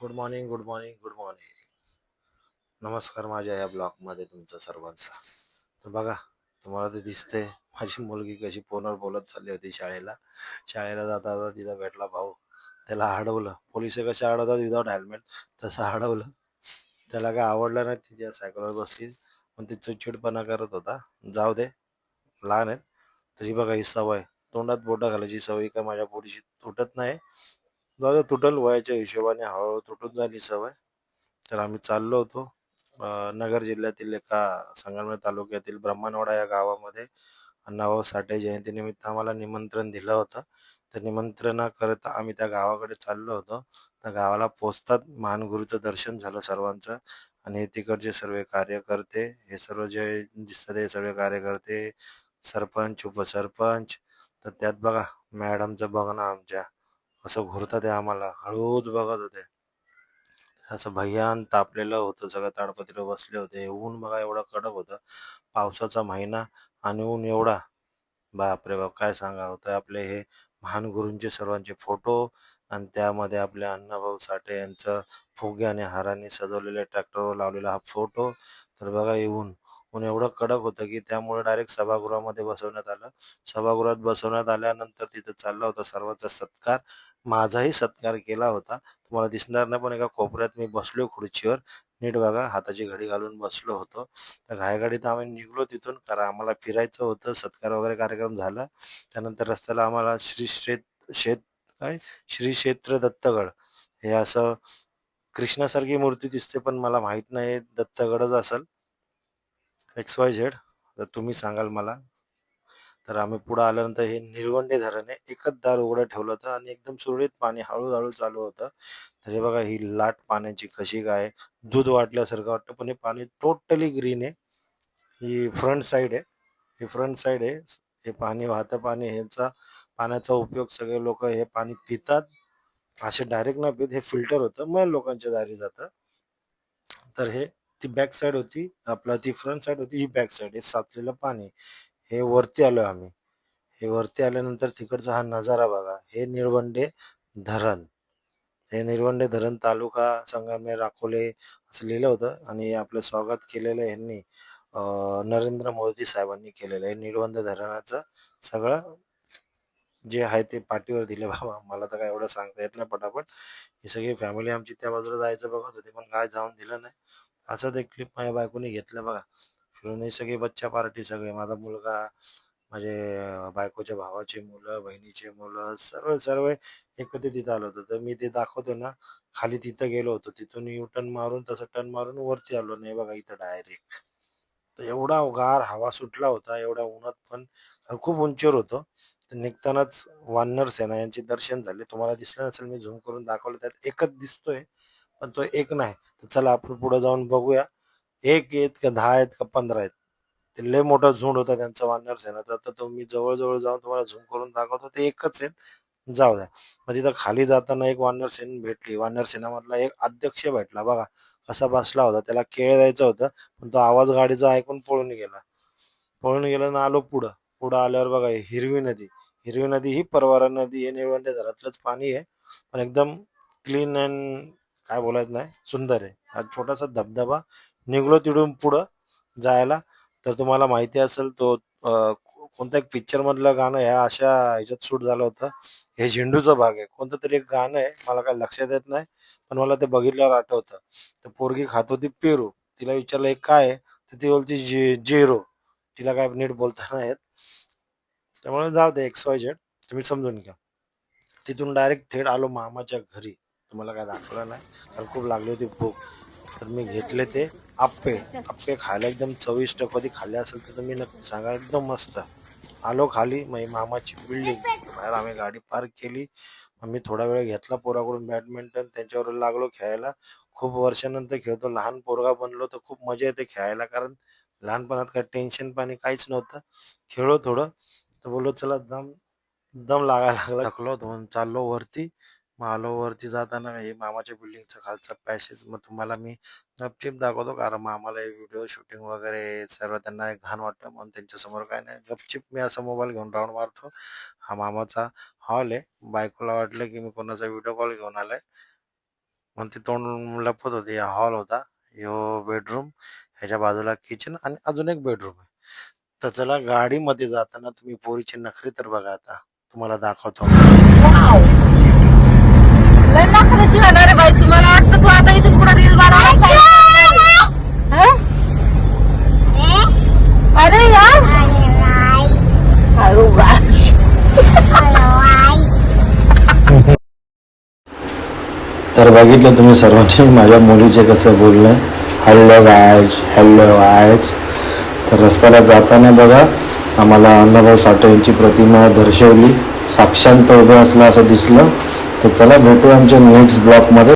Good morning, good morning, good morning. नमस्कार माझ्या या ब्लॉगमध्ये तुमचं सर्वांचा. तर बघा, तुम्हाला ते दिसतंय माझी मुलगी कशी फोनवर बोलत चालली होती शाळेला. शाळेला जाता जाता तिचा भेटला भाऊ. त्याला अडवलं. पोलिस कसे अडवतात विदाऊट हेल्मेट, तसं अडवलं. त्याला काय आवडलं नाही, तिच्या सायकलवर बसली पण ती चिडचिडपणा करत होता. जाऊ दे, लहान आहेत. तरी बघा ही सवय, तोंडात बोटं घालायची सवय काय माझ्या पोरीची तुटत नाही. जाऊ दे, तुटल वयाच्या हिशोबाने, हळूहळू तुटून झाली सवय. तर आम्ही चाललो होतो नगर जिल्ह्यातील एका संगमनेर तालुक्यातील ब्रह्मणवाडा या गावामध्ये अण्णाभाऊ साठे जयंतीनिमित्त आम्हाला निमंत्रण दिलं होतं. तर निमंत्रणाकरता आम्ही त्या गावाकडे चाललो होतो. त्या गावाला पोचतात महानगुरूचं दर्शन झालं सर्वांचं. आणि तिकडचे सर्व कार्यकर्ते, हे सर्व जे दिसतात हे सर्व कार्यकर्ते, सरपंच, उपसरपंच. तर त्यात बघा मॅडमचं बघणं आमच्या असं घुरतात ते, आम्हाला हळूच बघत होते. असं भयान तापलेलं होतं, सगळं ताडपत्रीवर बसले होते. ऊन बघा एवढं कडक होतं, पावसाचा महिना आणि ऊन एवढा. बापरे बाप, काय सांगावं. तर आपले हे महान गुरूंचे सर्वांचे फोटो आणि त्यामध्ये आपल्या अण्णाभाऊ साठे यांचं फुगे आणि हारांनी सजवलेल्या ट्रॅक्टरवर लावलेला हा फोटो. तर बघा हे ऊन ऊन एवढं कडक होतं की त्यामुळे डायरेक्ट सभागृहामध्ये बसवण्यात आलं. सभागृहात बसवण्यात आल्यानंतर तिथं चालला होता सर्वांचा सत्कार. माझाही सत्कार केला होता. तुम्हाला दिसणार नाही, पण एका कोपऱ्यात मी बसलो खुर्चीवर. नीट बघा, हाताची घडी घालून बसलो होतो. तर घाईघाईत आम्ही निघलो तिथून, कारण आम्हाला फिरायचं होतं. सत्कार वगैरे कार्यक्रम झाला. त्यानंतर रस्त्याला आम्हाला शेत काय श्री क्षेत्र दत्तगड हे असं कृष्णासारखी मूर्ती दिसते, पण मला माहित नाही दत्तगडच असेल. XYZ. तर तुम्ही सांगाल मला. तर आम्ही पुढे आल्यानंतर हे निळवंडे धरण आहे. एकच दार उघडं ठेवलं होतं आणि एकदम सुरळीत पाणी हळूहळू चालू होतं. तर हे बघा ही लाट पाण्याची कशी काय दूध वाटल्यासारखं वाटतं, पण हे पाणी टोटली ग्रीन आहे. ही फ्रंट साईड आहे. ही फ्रंट साईड आहे. हे पाणी वाहतं पाणी, ह्याचा पाण्याचा उपयोग सगळे लोक हे पाणी पितात. असे डायरेक्ट न पित, हे फिल्टर होतं, मग लोकांच्या दारी जातं. तर हे ती बॅक साईड होती, आपला ती फ्रंट साईड होती, ही बॅक साईड. हे साचलेलं पाणी. हे वरती आलो आम्ही. हे वरती आल्यानंतर तिकडचा हा नजारा बघा. हे निळवंडे धरण. हे निळवंडे धरण, तालुका संगमनेर, अकोले असं लिहिलं होतं. आणि आपलं स्वागत केलेलं ह्यांनी नरेंद्र मोदी साहेबांनी केलेलं आहे. निळवंडे धरणाचं सगळं जे आहे ते पाठीवर दिले बाबा. मला तर काय एवढं सांगता येत नाही पटापट. ही सगळी फॅमिली आमची त्या बाजूला जायचं बघत होती, पण काय जाऊन दिलं नाही. असं ते क्लिप माझ्या बायकोने घेतलं बघा. फिरून ही सगळी बच्चा पार्टी, सगळे माझा मुलगा, माझे बायकोच्या भावाची मुलं, बहिणीचे मुलं, सर्व सर्व एकत्र तिथं आलं होतं. तर मी ते दाखवतो ना, खाली तिथं गेलो होतो. तिथून यू टर्न मारून, तसं टर्न मारून वरती आलो. नाही बघा इथं डायरेक्ट. तर एवढा गार हवा सुटला होता एवढ्या उन्हात पण, आणि खूप उंचीवर होतो. तर निघतानाच वानर सेना यांचे दर्शन झाले. तुम्हाला दिसलं नसेल, मी झूम करून दाखवलं, त्यात एकच दिसतोय, पण तो एक नाही. तर चला आपण पुढे जाऊन बघूया. एक आहेत का 10 आहेत का 15 आहेत. ते लय मोठा झुंड होता त्यांचा वानर सेनाचा. तर तो मी जवळ जाऊन तुम्हाला झूम करून दाखवतो, ते एकच आहेत. जाऊ द्या. मग तिथं खाली जाताना एक वानर सेना भेटली. वानर सेनामधला एक अध्यक्ष भेटला बघा. कसा बसला होता, त्याला केळ द्यायचं होतं, पण तो आवाज गाडीचा ऐकून पळून गेला. पळून गेला ना, आलो पुढं. पुढं आल्यावर बघा ही हिरवी नदी. हिरवी नदी ही परवरा नदी, हे निळवंडे धरणातलंच पाणी आहे. पण एकदम क्लीन अँड काय बोलायचं नाही, सुंदर आहे. हा छोटासा धबधबा. निघलो तिथून पुढं जायला. तर तुम्हाला माहिती असेल तो कोणत्या एक पिक्चर मधलं गाणं ह्या अशा ह्याच्यात शूट झालं होतं. हे झेंडूचा भाग आहे, कोणतं तरी एक गाणं आहे, मला काय लक्षात येत नाही. पण मला ते बघितल्यावर आठवतं. तर पोरगी खात होती पेरू. तिला विचारलं हे काय आहे, तर ती बोलती जेरो. तिला काय नीट बोलता नाही येत. त्यामुळे जाऊ दे, XYZ. तुम्ही समजून घ्या. तिथून डायरेक्ट थेट आलो मामाच्या घरी. तुम्हाला काय दाखवलं नाही, कारण खूप लागली होती भूक. तर मी घेतले ते आप्पे. आप्पे खायला एकदम चविष्ट. कधी खाल्ले असेल तर तुम्ही नक्की सांगा, एकदम मस्त. आलो खाली, मग मामाची बिल्डिंग. बाहेर आम्ही गाडी पार्क केली. मग मी थोडा वेळ घेतला पोराकडून बॅडमिंटन, त्यांच्यावर लागलो खेळायला. खूप वर्षानंतर खेळतो, लहान पोरगा बनलो, तर खूप मजा येते खेळायला, कारण लहानपणात काय टेन्शन पाणी काहीच नव्हतं. खेळलो थोडं. तर बोललो चला, दम दम लागायला लागला, थकलो होतो म्हणून चाललो वरती. मग आलो वरती. जाताना हे मामाच्या बिल्डिंगचा खालचा पॅसेज मग तुम्हाला मी गपचिप दाखवतो, कारण मामाला व्हिडिओ शूटिंग वगैरे सर्व त्यांना एक घाण वाटतं, म्हणून त्यांच्यासमोर काय नाही, गपचिप मी असा मोबाईल घेऊन राऊंड मारतो. हा मामाचा हॉल आहे. बायकोला वाटलं की मी कोणाचा व्हिडिओ कॉल घेऊन आलाय. मग ती तोंड लपत होती. हा हॉल होता, यो बेडरूम, ह्याच्या बाजूला किचन आणि अजून एक बेडरूम आहे. तर चला गाडीमध्ये जाताना तुम्ही पोरीची नखरी तर बघा, आता तुम्हाला दाखवतो. लय नखऱ्याची होणार आहे बाई. तुम्हाला वाटतं तू आता इथून पुढे रील बनवायला? अरे यार, तर बघितलं तुम्ही सर्वांनी माझ्या मुलीचे कसं बोलणं, हॅलो गायज, हॅलो गायज. तर रस्त्याला जाताना बघा आम्हाला अण्णाभाऊ साठे यांची प्रतिमा दर्शवली, साक्षांत उभे असला असं दिसलं. तर चला भेटू आमच्या नेक्स्ट ब्लॉगमध्ये.